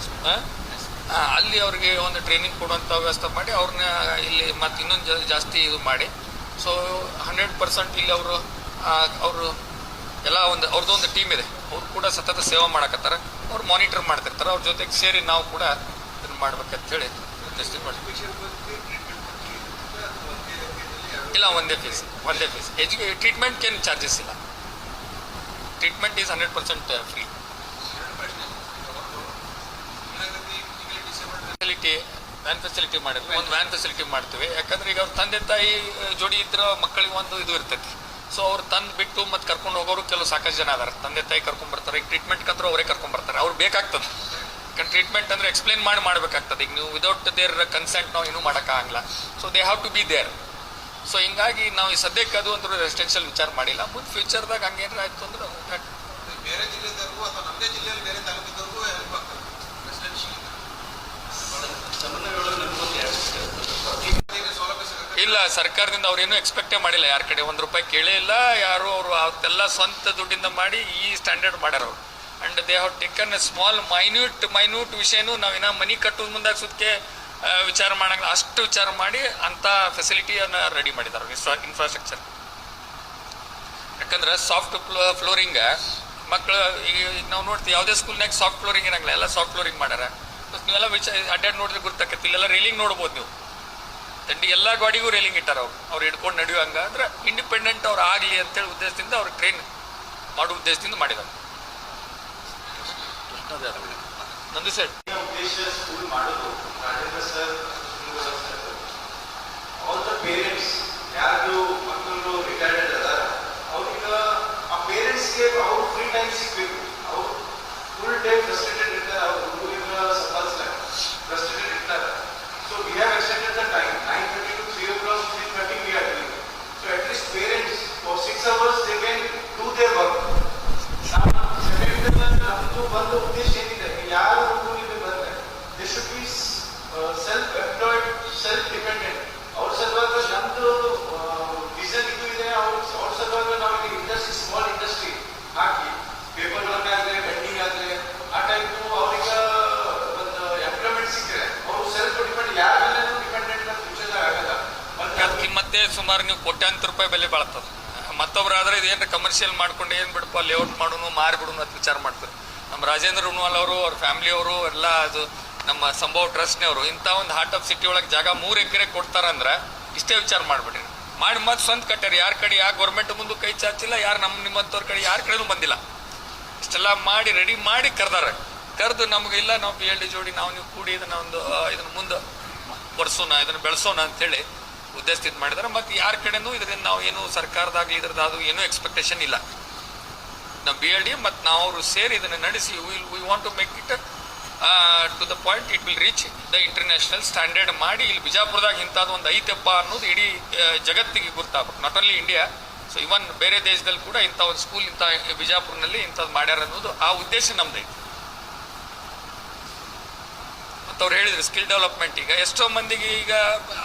ಅಲ್ಲಿ ಅವ್ರಿಗೆ ಒಂದು ಟ್ರೈನಿಂಗ್ ಕೊಡುವಂಥ ವ್ಯವಸ್ಥೆ ಮಾಡಿ ಅವ್ರನ್ನ ಇಲ್ಲಿ ಮತ್ತು ಇನ್ನೊಂದು ಜಾಸ್ತಿ ಇದು ಮಾಡಿ. ಸೊ 100% ಇಲ್ಲಿ ಅವರು ಎಲ್ಲ ಅವ್ರದ್ದು ಒಂದು ಟೀಮ್ ಇದೆ. ಅವ್ರು ಕೂಡ ಸತತ ಸೇವೆ ಮಾಡಕತ್ತಾರ. ಅವ್ರು ಮಾನಿಟರ್ ಮಾಡ್ತಿರ್ತಾರೆ. ಅವ್ರ ಜೊತೆಗೆ ಸೇರಿ ನಾವು ಕೂಡ ಇದನ್ನು ಮಾಡ್ಬೇಕಂತೇಳಿ ಉದ್ದೇಶ ಮಾಡ್ತೀವಿ. ಇಲ್ಲ, ಒಂದೇ ಫೀಸ್. ಟ್ರೀಟ್ಮೆಂಟ್ಗೇನು ಚಾರ್ಜಸ್ ಇಲ್ಲ. Treatment is 100% free. ಫೆಸಿಲಿಟಿ ಮಾಡಿದ್ವಿ. ಒಂದು ವ್ಯಾನ್ ಫೆಸಿಲಿಟಿ ಮಾಡ್ತೀವಿ. ಯಾಕಂದ್ರೆ ಈಗ ಅವ್ರ ತಂದೆ ತಾಯಿ ಜೋಡಿ ಇದ್ರ ಮಕ್ಕಳಿಗೆ ಒಂದು ಇದು ಇರ್ತೈತಿ. ಸೊ ಅವ್ರು ತಂದು ಬಿಟ್ಟು ಮತ್ತೆ ಕರ್ಕೊಂಡು ಹೋಗೋರು ಕೆಲವು ಸಾಕಷ್ಟು ಜನ ಅದಾರ. ತಂದೆ ತಾಯಿ ಕರ್ಕೊಂಡ್ ಬರ್ತಾರೆ. ಈಗ ಟ್ರೀಟ್ಮೆಂಟ್ ಅಂದ್ರೆ ಅವರೇ ಕರ್ಕೊಂಡ್ ಬರ್ತಾರೆ. ಅವ್ರು ಬೇಕಾಗ್ತದೆ. ಯಾಕಂದ್ರೆ ಟ್ರೀಟ್ಮೆಂಟ್ ಅಂದ್ರೆ ಎಕ್ಸ್ಪ್ಲೇನ್ ಮಾಡಬೇಕಾಗ್ತದೆ. ಈಗ ನೀವು ವಿದೌಟ್ ದೇರ್ ಕನ್ಸೆಂಟ್ ನಾವು ಏನೂ ಮಾಡೋಕ್ಕಾಗಲ್ಲ. So they have to be there. So ಹಿಂಗಾಗಿ ನಾವು ಈ ಸದ್ಯಕ್ಕೆ ಅದು ಅಂದ್ರೆ ರೆಸಿಡೆನ್ಷಿಯಲ್ ವಿಚಾರ ಮಾಡಿಲ್ಲ. ಮುಂದೆ ಫ್ಯೂಚರ್ದಾಗ ಹಂಗೇನಾರ ಆಯ್ತು ಅಂದ್ರೆ ಬೇರೆ ಜಿಲ್ಲೆದವ್ರಿಗೂ ಅಥವಾ ನಮ್ಮದೇ ಜಿಲ್ಲೆಯಲ್ಲಿ ಬೇರೆ ತಾಲೂಕಿದವ್ರಿಗೂ ಹೆಲ್ಪ್ ಆಗ್ತದೆ ರೆಸಿಡೆನ್ಷಿಯಲ್ ಸೌಲಭ್ಯ ಸಿಗುತ್ತೆ. ಇಲ್ಲ, ಸರ್ಕಾರದಿಂದ ಅವ್ರೇನು ಎಕ್ಸ್ಪೆಕ್ಟೇ ಮಾಡಿಲ್ಲ. ಯಾರ ಕಡೆ ₹1 ಕೇಳೇ ಇಲ್ಲ. ಯಾರು ಅವರು ಅವತ್ತೆಲ್ಲ ಸ್ವಂತ ದುಡ್ಡಿಂದ ಮಾಡಿ ಈ ಸ್ಟ್ಯಾಂಡರ್ಡ್ ಮಾಡ್ಯಾರ ಅವರು. And they have taken a small minute ವಿಷಯನೂ ನಾವಿನ್ನ ಮನಿ ಕಟ್ಟೋದು ಮುಂದಾಗಿ ಸುತ್ತಕ್ಕೆ ವಿಚಾರ ಮಾಡಂಗಿಲ್ಲ. ಅಷ್ಟು ವಿಚಾರ ಮಾಡಿ ಅಂತ ಫೆಸಿಲಿಟಿಯನ್ನು ರೆಡಿ ಮಾಡಿದ್ದಾರೆ ಇನ್ಫ್ರಾಸ್ಟ್ರಕ್ಚರ್. ಯಾಕಂದ್ರೆ ಸಾಫ್ಟ್ ಫ್ಲೋರಿಂಗ್ ಮಕ್ಕಳು ಈಗ ನಾವು ನೋಡ್ತೀವಿ ಯಾವುದೇ ಸ್ಕೂಲ್ನಾಗ ಸಾಫ್ಟ್ ಫ್ಲೋರಿಂಗ್ ಏನಾಗಲ್ಲ, ಎಲ್ಲ ಸಾಫ್ಟ್ ಫ್ಲೋರಿಂಗ್ ಮಾಡ್ಯಾರ. ನೀವೆಲ್ಲ ಅಡ್ಡಾಡಿ ನೋಡಿದ್ರೆ ಗುರ್ತಾಕೈತಿ. ಇಲ್ಲೆಲ್ಲ ರೇಲಿಂಗ್ ನೋಡ್ಬೋದು ನೀವು. ದಂಡಿ ಎಲ್ಲ ಗಾಡಿಗೂ ರೇಲಿಂಗ್ ಇಟ್ಟಾರ ಅವ್ರು ಹಿಡ್ಕೊಂಡು ನಡೆಯುವಂಗ. ಅಂದ್ರೆ ಇಂಡಿಪೆಂಡೆಂಟ್ ಅವ್ರು ಆಗಲಿ ಅಂತೇಳಿ ಉದ್ದೇಶದಿಂದ ಅವ್ರು ಟ್ರೈನ್ ಮಾಡೋ ಉದ್ದೇಶದಿಂದ ಮಾಡಿದ್ದಾರೆ. ನಂದು ಸರ್ ಉದ್ದೇಶ ಸ್ಕೂಲ್ ಮಾಡೋದು Rajendra sir all the parents ಯಾರು ಮಕ್ಕಳು ರಿಟೈರ್ಡ್ ಅದಾರ ಅವ್ರಿಗೆ ಆ ಪೇರೆಂಟ್ಸ್ಗೆ ಅವ್ರು ಫ್ರೀ ಟೈಮ್ ಸಿಗಬೇಕು. ಅವ್ರು ಫುಲ್ ಟೈಮ್ ಫ್ರಸ್ಟ್ರೇಟೆಡ್ ಇರ್ತಾರೆ. ಅವ್ರ ಹುಡುಗರಿಗೆ ಸಂಪಾದಿಸ್ತಾರೆ, ಫ್ರಸ್ಟ್ರೇಟೆಡ್ ಇರ್ತಾರೆ. So we have extended the time 9:30 to 3 o'clock, 3:30 we are doing. So at least parents for 6 hours they can do their work. ನಮ್ಮದು ಒಂದು ಉದ್ದೇಶ ಏನಿದೆ, ಯಾರು ಹುಡುಗರಿಗೆ ಬಂದ್ರೆ they should be self employed, self dependent. ಅವ್ರ ಸಲುವಾಗಿ ನಮ್ದು ವಿಷನ್ ಇದು ಇದೆ. ಅವ್ರ ಸಲುವಾಗಿ ನಾವು ಇಂಡಸ್ಟ್ರಿ, ಸ್ಮಾಲ್ ಇಂಡಸ್ಟ್ರಿ ಹಾಕಿ ಪೇಪರ್ ವರ್ಕ್ ಆಗಲಿ, ಬೆಂಡಿಂಗ್ ಆಗಲಿ, ಆ ಟೈಪು ಅವ್ರಿಗೆ ಒಂದು ಎಂಪ್ಲಾಯ್ಮೆಂಟ್ ಸಿಕ್ಕರೆ ಅವರು ಸೆಲ್ಫ್ ಡಿಪೆಂಡ್, ಯಾರ ಮೇಲೆ ಡಿಪೆಂಡೆಂಟ್ ಫ್ಯೂಚರ್ ಆಗಲ್ಲ. ಅದಕ್ಕೆ ಮತ್ತೆ ಸುಮಾರು ನೀವು ₹1,000,000 ಬೆಲೆ ಬಾಳ್ತದೆ. ಮತ್ತೊಬ್ಬರಾದ್ರೆ ಇದೇನು ಕಮರ್ಷಿಯಲ್ ಮಾಡ್ಕೊಂಡು ಏನು ಬಿಡಪ್ಪ ಲೇಔಟ್ ಮಾಡೋನು ಮಾರಿಬಿಡೋನು ಅಂತ ವಿಚಾರ ಮಾಡ್ತಾರೆ. ನಮ್ಮ ರಾಜೇಂದ್ರ ರುಣವಾಲ್ ಅವರು, ಅವ್ರ ಫ್ಯಾಮಿಲಿ ಅವರು ಎಲ್ಲ, ಅದು ನಮ್ಮ ಸಂಭವ್ ಟ್ರಸ್ಟ್ನವರು ಇಂಥ ಒಂದು ಹಾರ್ಟ್ ಆಫ್ ಸಿಟಿ ಒಳಗೆ ಜಾಗ 3 ಎಕರೆ ಕೊಡ್ತಾರಂದ್ರೆ ಇಷ್ಟೇ ವಿಚಾರ ಮಾಡಿಬಿಡ್ರಿ. ಮಾಡಿ ಮತ್ತೆ ಸ್ವಂತ ಕಟ್ಟಾರ. ಯಾರ ಕಡೆ ಯಾವ ಗೌರ್ಮೆಂಟ್ ಮುಂದೆ ಕೈ ಚಾಚಿಲ್ಲ, ಯಾರು ನಿಮ್ಮಂಥವ್ರ ಕಡೆ ಯಾರ ಕಡೆನೂ ಬಂದಿಲ್ಲ. ಇಷ್ಟೆಲ್ಲ ಮಾಡಿ ರೆಡಿ ಮಾಡಿ ಕರೆದು ನಮ್ಗೆ ಇಲ್ಲ, ನಾವು PLD ಜೋಡಿ ನೀವು ಕೂಡಿ ಇದನ್ನ ಮುಂದೆ ಒಡ್ಸೋಣ, ಇದನ್ನು ಬೆಳೆಸೋಣ ಅಂತೇಳಿ ಉದ್ದೇಶಿತ ಮಾಡಿದ್ದಾರೆ. ಮತ್ತು ಯಾರ ಕಡೆನೂ ಇದರಿಂದ ನಾವು ಏನು ಸರ್ಕಾರದಾಗಲಿ ಇದ್ರದ್ದು ಅದು ಏನೂ ಎಕ್ಸ್ಪೆಕ್ಟೇಷನ್ ಇಲ್ಲ. ನಾವು BLD ಮತ್ತು ನಾವು ಅವರು ಸೇರಿ ಇದನ್ನು ನಡೆಸಿ we want to make it to the point it will reach the international standard ಮಾಡಿ ಇಲ್ಲಿ ಬಿಜಾಪುರದಾಗ ಇಂಥದ್ದು ಒಂದು ಐತೆಪ್ಪ ಅನ್ನೋದು ಇಡೀ ಜಗತ್ತಿಗೆ ಗೊತ್ತಾಗಬೇಕು. ನಾಟ್ ಓನ್ಲಿ ಇಂಡಿಯಾ, ಸೊ ಇವನ್ ಬೇರೆ ದೇಶದಲ್ಲಿ ಕೂಡ ಇಂಥ ಒಂದು ಸ್ಕೂಲ್ ಇಂಥ ಬಿಜಾಪುರ್ನಲ್ಲಿ ಇಂಥದ್ದು ಮಾಡ್ಯಾರ ಅನ್ನೋದು ಆ ಉದ್ದೇಶ ನಮ್ದೈತೆ. ಮತ್ತು ಅವ್ರು ಹೇಳಿದ್ರು ಸ್ಕಿಲ್ ಡೆವಲಪ್ಮೆಂಟ್. ಈಗ ಎಷ್ಟೋ ಮಂದಿಗೆ ಈಗ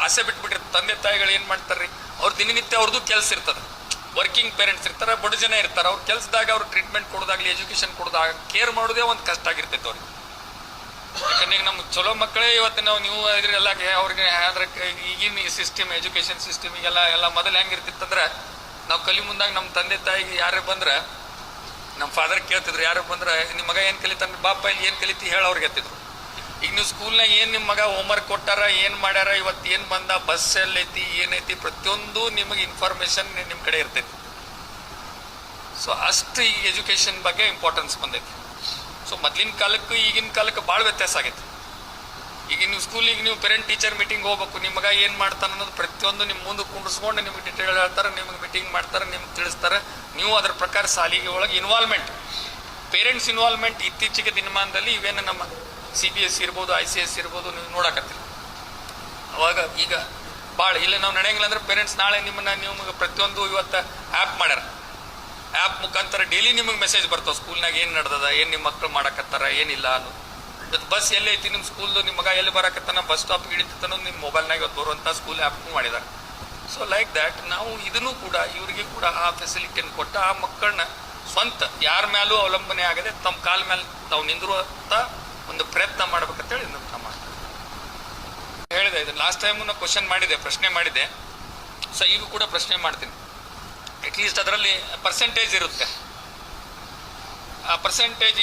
ಆಸೆ ಬಿಟ್ಬಿಟ್ಟಿರ್ತಾರೆ. ತಂದೆ ತಾಯಿಗಳು ಏನು ಮಾಡ್ತಾರೆ, ಅವ್ರು ದಿನನಿತ್ಯ ಅವ್ರದ್ದು ಕೆಲಸ ಇರ್ತದೆ. ವರ್ಕಿಂಗ್ ಪೇರೆಂಟ್ಸ್ ಇರ್ತಾರೆ, ಬಡ ಜನ ಇರ್ತಾರೆ. ಅವ್ರ ಕೆಲಸದಾಗ ಅವ್ರು ಟ್ರೀಟ್ಮೆಂಟ್ ಕೊಡೋದಾಗ್ಲಿ, ಎಜುಕೇಶನ್ ಕೊಡೋದಾಗ ಕೇರ್ ಮಾಡೋದೇ ಒಂದು ಕಷ್ಟ ಆಗಿರ್ತೈತೆ ಅವ್ರಿಗೆ. ಯಾಕಂದ್ರೆ ಈಗ ನಮ್ಮ ಚಲೋ ಮಕ್ಕಳೇ ಇವತ್ತು ನೀವು ಇದ್ರೆಲ್ಲ ಅವ್ರಿಗೆ ಅಂದ್ರೆ ಈಗಿನ ಸಿಸ್ಟಮ್, ಎಜುಕೇಶನ್ ಸಿಸ್ಟಮ್ ಎಲ್ಲ ಮೊದಲು ಹೆಂಗಿರ್ತಿತ್ತಂದ್ರೆ, ನಾವು ಕಲಿ ಮುಂದಾಗ ನಮ್ಮ ತಂದೆ ತಾಯಿಗೆ ಯಾರೇ ಬಂದ್ರೆ ನಮ್ಮ ಫಾದರ್ ಕೇಳ್ತಿದ್ರು, ಯಾರು ಬಂದ್ರೆ ನಿಮ್ಮ ಮಗ ಏನು ಕಲಿತಾನೆ ಬಾಪ ಇಲ್ಲಿ ಏನು ಕಲಿತಿ ಹೇಳೋರ್ಗೆ ಎತ್ತಿದ್ರು. ಈಗ ನೀವು ಸ್ಕೂಲ್ನಾಗ ಏನು ನಿಮ್ಮ ಮಗ ಹೋಮ್ವರ್ಕ್ ಕೊಟ್ಟಾರ, ಏನು ಮಾಡ್ಯಾರ, ಇವತ್ತು ಏನು ಬಂದ, ಬಸ್ ಎಲ್ಲೈತಿ, ಏನೈತಿ, ಪ್ರತಿಯೊಂದು ನಿಮಗೆ ಇನ್ಫಾರ್ಮೇಶನ್ ನಿಮ್ಮ ಕಡೆ ಇರ್ತೈತಿ. ಸೊ ಅಷ್ಟು ಈ ಎಜುಕೇಷನ್ ಬಗ್ಗೆ ಇಂಪಾರ್ಟೆನ್ಸ್ ಬಂದೈತಿ. ಸೊ ಮೊದಲಿನ ಕಾಲಕ್ಕೂ ಈಗಿನ ಕಾಲಕ್ಕೆ ಭಾಳ ವ್ಯತ್ಯಾಸ ಆಗೈತಿ. ಈಗ ನೀವು ಸ್ಕೂಲಿಗೆ ನೀವು ಪೇರೆಂಟ್ ಟೀಚರ್ ಮೀಟಿಂಗ್ ಹೋಗ್ಬೇಕು, ನಿಮ್ಮ ಮಗ ಏನು ಮಾಡ್ತಾನೆ ಅನ್ನೋದು ಪ್ರತಿಯೊಂದು ನಿಮ್ಮ ಮುಂದೆ ಕುಂಡಿಸ್ಕೊಂಡು ನಿಮಗೆ ಡಿಟೇಲ್ ಹೇಳ್ತಾರೆ, ನಿಮಗೆ ಮೀಟಿಂಗ್ ಮಾಡ್ತಾರೆ, ನಿಮ್ಗೆ ತಿಳಿಸ್ತಾರೆ. ನೀವು ಅದ್ರ ಪ್ರಕಾರ ಶಾಲೆಗೆ ಒಳಗೆ ಇನ್ವಾಲ್ವ್ಮೆಂಟ್, ಪೇರೆಂಟ್ಸ್ ಇನ್ವಾಲ್ವ್ಮೆಂಟ್ ಇತ್ತೀಚೆಗೆ ದಿನಮಾನದಲ್ಲಿ ಇವೇನು ನಮ್ಮ CBSE ಇರ್ಬೋದು, ICS ಇರ್ಬೋದು, ನೀವು ನೋಡಕತ್ತಿಲ್ಲ. ಅವಾಗ ಈಗ ಭಾಳ ಇಲ್ಲ ನಾವು ನಡೆಯಂಗಿಲ್ಲ ಅಂದ್ರೆ ಪೇರೆಂಟ್ಸ್ ನಾಳೆ ನಿಮಗೆ ಪ್ರತಿಯೊಂದು ಇವತ್ತು ಆ್ಯಪ್ ಮಾಡ್ಯಾರ. ಆ್ಯಪ್ ಮುಖಾಂತರ ಡೈಲಿ ನಿಮಗೆ ಮೆಸೇಜ್ ಬರ್ತಾವೆ, ಸ್ಕೂಲ್ನಾಗ ಏನು ನಡೆದದ, ಏನು ನಿಮ್ಮ ಮಕ್ಕಳು ಮಾಡಕತ್ತಾರ, ಏನಿಲ್ಲ ಅನ್ನೋದು. ಇವತ್ತು ಬಸ್ ಎಲ್ಲಿ ಐತಿ ನಿಮ್ಮ ಸ್ಕೂಲ್ದು, ನಿಮ್ಮ ಮಗ ಎಲ್ಲಿ ಬರಕತ್ತಾನ, ಬಸ್ ಸ್ಟಾಪ್ಗೆ ಹಿಡಿತಾನೋ ನಿಮ್ಮ ಮೊಬೈಲ್ನಾಗ ಇವತ್ತು ಬರುವಂಥ ಸ್ಕೂಲ್ ಆ್ಯಪ್ನೂ ಮಾಡಿದ್ದಾರೆ. ಸೊ ಲೈಕ್ ದ್ಯಾಟ್ ನಾವು ಇದನ್ನು ಕೂಡ ಇವರಿಗೆ ಕೂಡ ಆ ಫೆಸಿಲಿಟಿಯನ್ನು ಕೊಟ್ಟು ಆ ಮಕ್ಕಳನ್ನ ಸ್ವಂತ ಯಾರ ಮೇಲೂ ಅವಲಂಬನೆ ಆಗದೆ ತಮ್ಮ ಕಾಲ ಮೇಲೆ ತಾವು ನಿಂದಿರುವಂಥ ಒಂದು ಪ್ರಯತ್ನ ಮಾಡ್ಬೇಕಂತೇಳಿ ನಾವು ಮಾಡ್ತೀವಿ. ಹೇಳಿದೆ ಇದು ಲಾಸ್ಟ್ ಟೈಮು ನಾನು ಪ್ರಶ್ನೆ ಮಾಡಿದ್ದೆ. ಸೊ ಈಗ ಕೂಡ ಪ್ರಶ್ನೆ ಮಾಡ್ತೀನಿ. ಅಟ್ಲೀಸ್ಟ್ ಅದರಲ್ಲಿ ಪರ್ಸೆಂಟೇಜ್ ಇರುತ್ತೆ. ಆ ಪರ್ಸೆಂಟೇಜ್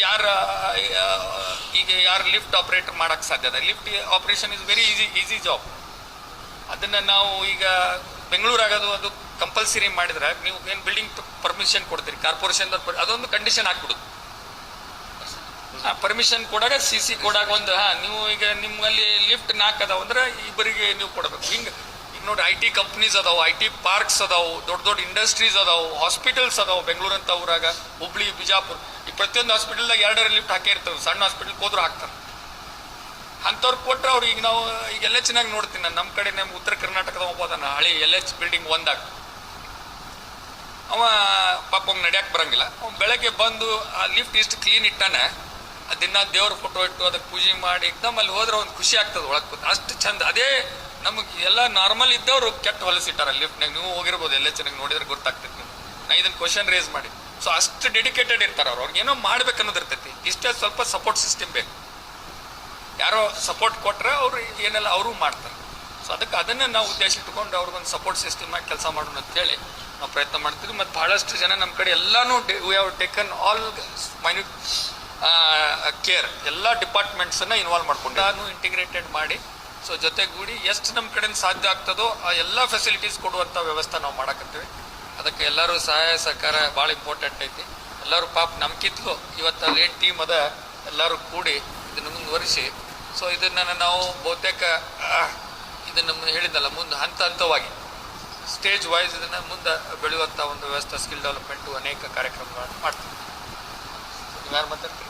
ಈಗ ಯಾರು ಲಿಫ್ಟ್ ಆಪರೇಟರ್ ಮಾಡೋಕ್ಕೆ ಸಾಧ್ಯ ಇದೆ. Lift operation is very easy job. ಅದನ್ನು ನಾವು ಈಗ ಬೆಂಗಳೂರಾಗೋದು ಅದು ಕಂಪಲ್ಸರಿ ಮಾಡಿದ್ರೆ ನೀವು ಏನು ಬಿಲ್ಡಿಂಗ್ ಪರ್ಮಿಷನ್ ಕೊಡ್ತೀರಿ ಕಾರ್ಪೊರೇಷನ್ದವ್ರು, ಅದೊಂದು ಕಂಡೀಷನ್ ಹಾಕ್ಬಿಡುದು. ಪರ್ಮಿಷನ್ ಕೊಡಾಗ CC ಕೊಡಾಗ ಒಂದು ನೀವು ಈಗ ನಿಮ್ಮಲ್ಲಿ ಲಿಫ್ಟ್ 4 ಅದಾವ ಅಂದ್ರೆ ಇಬ್ಬರಿಗೆ ನೀವು ಕೊಡಬೇಕು. ಹಿಂಗೆ ಈಗ ನೋಡಿ IT ಕಂಪ್ನೀಸ್ ಅದಾವು, IT ಪಾರ್ಕ್ಸ್ ಅದಾವು, ದೊಡ್ಡ ದೊಡ್ಡ ಇಂಡಸ್ಟ್ರೀಸ್ ಅದಾವು, ಹಾಸ್ಪಿಟಲ್ಸ್ ಅದಾವು. ಬೆಂಗಳೂರು ಅಂತ ಊರಾಗ, ಹುಬ್ಳಿ, ಬಿಜಾಪುರ, ಈ ಪ್ರತಿಯೊಂದು ಹಾಸ್ಪಿಟಲ್ದಾಗ 2 ಲಿಫ್ಟ್ ಹಾಕೇ ಇರ್ತವೆ. ಸಣ್ಣ ಹಾಸ್ಪಿಟಲ್ಗೆ ಹೋದ್ರು ಹಾಕ್ತಾರೆ. ಅಂಥವ್ರು ಕೊಟ್ಟರೆ ಅವ್ರು ಈಗ ನಾವು ಈಗ LH ನಾಗ ನೋಡ್ತೀನಿ ನಾನು, ನಮ್ಮ ಕಡೆ ನಮ್ಮ ಉತ್ತರ ಕರ್ನಾಟಕದ ಒಬ್ಬ ಅದಾನ, ಹಳಿ LH ಬಿಲ್ಡಿಂಗ್ 1 ಅವ ಪಾಪ ಅವ್ನು ನಡ್ಯಾಕೆ ಬರಂಗಿಲ್ಲ. ಅವ್ನು ಬೆಳಗ್ಗೆ ಬಂದು ಆ ಲಿಫ್ಟ್ ಇಷ್ಟು ಕ್ಲೀನ್ ಇಟ್ಟಾನೆ, ದಿನ ದೇವ್ರ ಫೋಟೋ ಇಟ್ಟು ಅದಕ್ಕೆ ಪೂಜೆ ಮಾಡಿ ಎಕ್ದಮ್ ಅಲ್ಲಿ ಹೋದ್ರೆ ಒಂದು ಖುಷಿ ಆಗ್ತದೆ ಒಳಗೆ ಕೂತು. ಅಷ್ಟು ಚಂದ. ಅದೇ ನಮಗೆ ಎಲ್ಲ ನಾರ್ಮಲ್ ಇದ್ದವರು ಕೆಟ್ಟ ಹೊಲಸಿಟ್ಟಾರ ಲಿಫ್ಟ್ನಾಗ. ನೀವು ಹೋಗಿರ್ಬೋದು LH ನಾಗ ನೋಡಿದ್ರೆ ಗೊತ್ತಾಗ್ತೈತಿ. ನೀವು ನಾ ಇದನ್ನು ಕ್ವಶನ್ ರೇಸ್ ಮಾಡಿ. ಸೊ ಅಷ್ಟು ಡೆಡಿಕೇಟೆಡ್ ಇರ್ತಾರೆ ಅವ್ರು. ಅವ್ರಿಗೆ ಏನೋ ಮಾಡ್ಬೇಕು ಅನ್ನೋದು ಇರ್ತೈತಿ. ಇಷ್ಟೇ ಸ್ವಲ್ಪ ಸಪೋರ್ಟ್ ಸಿಸ್ಟಮ್ ಬೇಕು. ಯಾರೋ ಸಪೋರ್ಟ್ ಕೊಟ್ಟರೆ ಅವ್ರು ಏನೆಲ್ಲ ಅವರು ಮಾಡ್ತಾರೆ. ಸೊ ಅದಕ್ಕೆ ಅದನ್ನೇ ನಾವು ಉದ್ದೇಶ ಇಟ್ಕೊಂಡು ಅವ್ರಿಗೊಂದು ಸಪೋರ್ಟ್ ಸಿಸ್ಟಮ್ ಆಗಿ ಕೆಲಸ ಮಾಡೋಣ ಅಂತೇಳಿ ನಾವು ಪ್ರಯತ್ನ ಮಾಡ್ತೀವಿ. ಮತ್ತು ಭಾಳಷ್ಟು ಜನ ನಮ್ಮ ಕಡೆ ಎಲ್ಲನೂ we have taken all minute care. ಎಲ್ಲ ಡಿಪಾರ್ಟ್ಮೆಂಟ್ಸನ್ನು ಇನ್ವಾಲ್ವ್ ಮಾಡ್ಕೊಂಡು ನಾನು ಇಂಟಿಗ್ರೇಟೆಡ್ ಮಾಡಿ, ಸೊ ಜೊತೆಗೂಡಿ ಎಷ್ಟು ನಮ್ಮ ಕಡೆಯಿಂದ ಸಾಧ್ಯ ಆಗ್ತದೋ ಆ ಎಲ್ಲ ಫೆಸಿಲಿಟೀಸ್ ಕೊಡುವಂಥ ವ್ಯವಸ್ಥೆ ನಾವು ಮಾಡಕತ್ತೀವಿ. ಅದಕ್ಕೆ ಎಲ್ಲರೂ ಸಹಾಯ ಸಹಕಾರ ಭಾಳ ಇಂಪಾರ್ಟೆಂಟ್ ಐತಿ. ಎಲ್ಲರೂ ಪಾಪ ನಮ್ಕಿತ್ಲು ಇವತ್ತು ಅದೇನು ಟೀಮ್ ಅದ ಎಲ್ಲರೂ ಕೂಡಿ ಇದನ್ನು ಮುಂದುವರಿಸಿ, ಸೊ ಇದನ್ನು ನಾವು ಬಹುತೇಕ ಇದನ್ನು ಹೇಳಿದ್ದಲ್ಲ, ಮುಂದೆ ಹಂತವಾಗಿ ಸ್ಟೇಜ್ ವೈಸ್ ಇದನ್ನು ಮುಂದೆ ಬೆಳೆಯುವಂಥ ಒಂದು ವ್ಯವಸ್ಥೆ, ಸ್ಕಿಲ್ ಡೆವಲಪ್ಮೆಂಟು ಅನೇಕ ಕಾರ್ಯಕ್ರಮಗಳನ್ನು ಮಾಡ್ತೀವಿ. ನೀವು ಯಾರು ಮಾತಾಡ್ತೀರಿ?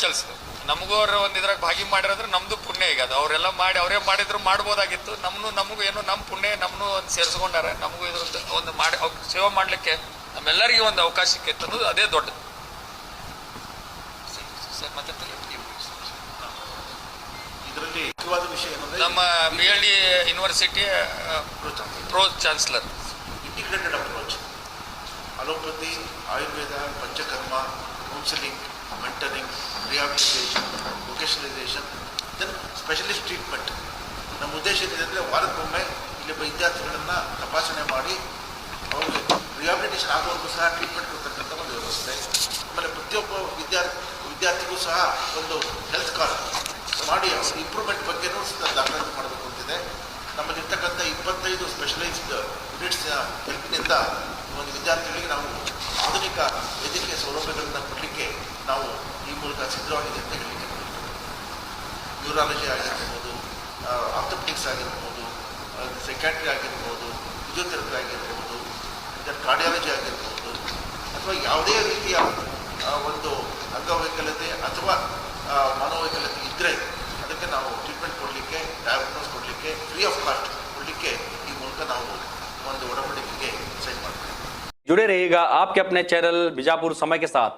ಕೆಲಸ ನಮಗೂ ಅವ್ರ ಒಂದು ಇದ್ರಾಗ ಭಾಗಿ ಮಾಡಿರೋದ್ರೆ ನಮ್ಮದು ಪುಣ್ಯ. ಈಗ ಅದು ಅವರೆಲ್ಲ ಮಾಡಿ ಅವರೇ ಮಾಡಿದ್ರು ಮಾಡ್ಬೋದಾಗಿತ್ತು. ನಮಗೂ ಏನೋ ನಮ್ಮ ಪುಣ್ಯ ನಮ್ಮನ್ನು ಒಂದು ಸೇರಿಸ್ಕೊಂಡಾರ. ನಮಗೂ ಇದ್ರದ್ದು ಒಂದು ಮಾಡಿ ಸೇವೆ ಮಾಡಲಿಕ್ಕೆ ನಮ್ಮೆಲ್ಲರಿಗೂ ಒಂದು ಅವಕಾಶ ಸಿಕ್ಕಿತ್ತು ಅನ್ನೋದು ಅದೇ ದೊಡ್ಡದು. ಸರ್ ಮಾತಾಡ್ತೀರಿ? ಇದರಲ್ಲಿ ಮುಖ್ಯವಾದ ವಿಷಯ ಏನಂದ್ರೆ ನಮ್ಮ BLD university pro chancellor integrated approach, allopathy, ayurveda, panchakarma, counselling, mentoring, rehabilitation, vocationalisation, then specialist treatment. ನಮ್ಮ ಉದ್ದೇಶ ಏನಿದೆ ಅಂದರೆ ವಾರಕ್ಕೊಮ್ಮೆ ಇಲ್ಲಿ ವಿದ್ಯಾರ್ಥಿಗಳನ್ನು ತಪಾಸಣೆ ಮಾಡಿ ಅವ್ರಿಗೆ ರಿಹಾಬಿಲಿಟೇಷನ್ ಆಗೋವರೆಗೂ ಸಹ ಟ್ರೀಟ್ಮೆಂಟ್ ಕೊಡ್ತಕ್ಕಂಥ ಒಂದು ವ್ಯವಸ್ಥೆ. ಆಮೇಲೆ ಪ್ರತಿಯೊಬ್ಬ ವಿದ್ಯಾರ್ಥಿಗೂ ಸಹ ಒಂದು ಹೆಲ್ತ್ ಕಾರ್ಡ್ ಮಾಡಿ ಅವ್ರ ಇಂಪ್ರೂವ್ಮೆಂಟ್ ಬಗ್ಗೆನೂ ದಾಖಲಾತಿ ಮಾಡಬೇಕು ಅಂತಿದೆ. ನಮ್ಮಲ್ಲಿರ್ತಕ್ಕಂಥ 25 ಸ್ಪೆಷಲೈಸ್ಡ್ ಯೂನಿಟ್ಸ್ ಹೆಲ್ಪ್ನಿಂದ ಒಂದು ವಿದ್ಯಾರ್ಥಿಗಳಿಗೆ ನಾವು ಆಧುನಿಕ ವೈದ್ಯಕೀಯ ಸೌಲಭ್ಯಗಳನ್ನು ಕೊಡಲಿಕ್ಕೆ ನಾವು ಈ ಮೂಲಕ ಸಿದ್ಧವಾಗಿದೆ ಅಂತ ಹೇಳಲಿಕ್ಕೆ ನ್ಯೂರಾಲಜಿ ಆಗಿರ್ಬೋದು, ಆರ್ಥೋಪೆಡಿಕ್ಸ್ ಆಗಿರ್ಬೋದು, ಸೈಕ್ಯಾಟ್ರಿ ಆಗಿರ್ಬೋದು, ಫಿಸಿಯೋಥೆರಪಿ ಆಗಿರ್ಬೋದು, ಕಾರ್ಡಿಯಾಲಜಿ ಆಗಿರ್ಬೋದು, ಅಥವಾ ಯಾವುದೇ ರೀತಿಯ ಒಂದು ಅಂಗವೈಕಲ್ಯತೆ ಅಥವಾ ಮನೋವೈಕಲ್ಯತೆ ಇದ್ದರೆ ಅದಕ್ಕೆ ನಾವು ಟ್ರೀಟ್ಮೆಂಟ್ ಕೊಡಲಿಕ್ಕೆ, ಡಯಾಗ್ನೋಸ್ ಕೊಡಲಿಕ್ಕೆ, ಫ್ರೀ ಆಫ್ ಕಾಸ್ಟ್ ಕೊಡಲಿಕ್ಕೆ ಈ ಮೂಲಕ ನಾವು ಒಂದು ಒಡಂಬಡಿಕೆಗೆ ಸೈನ್ ಮಾಡ್ತೀವಿ. जुड़े रहिएगा आपके अपने चैनल बीजापुर समय के साथ।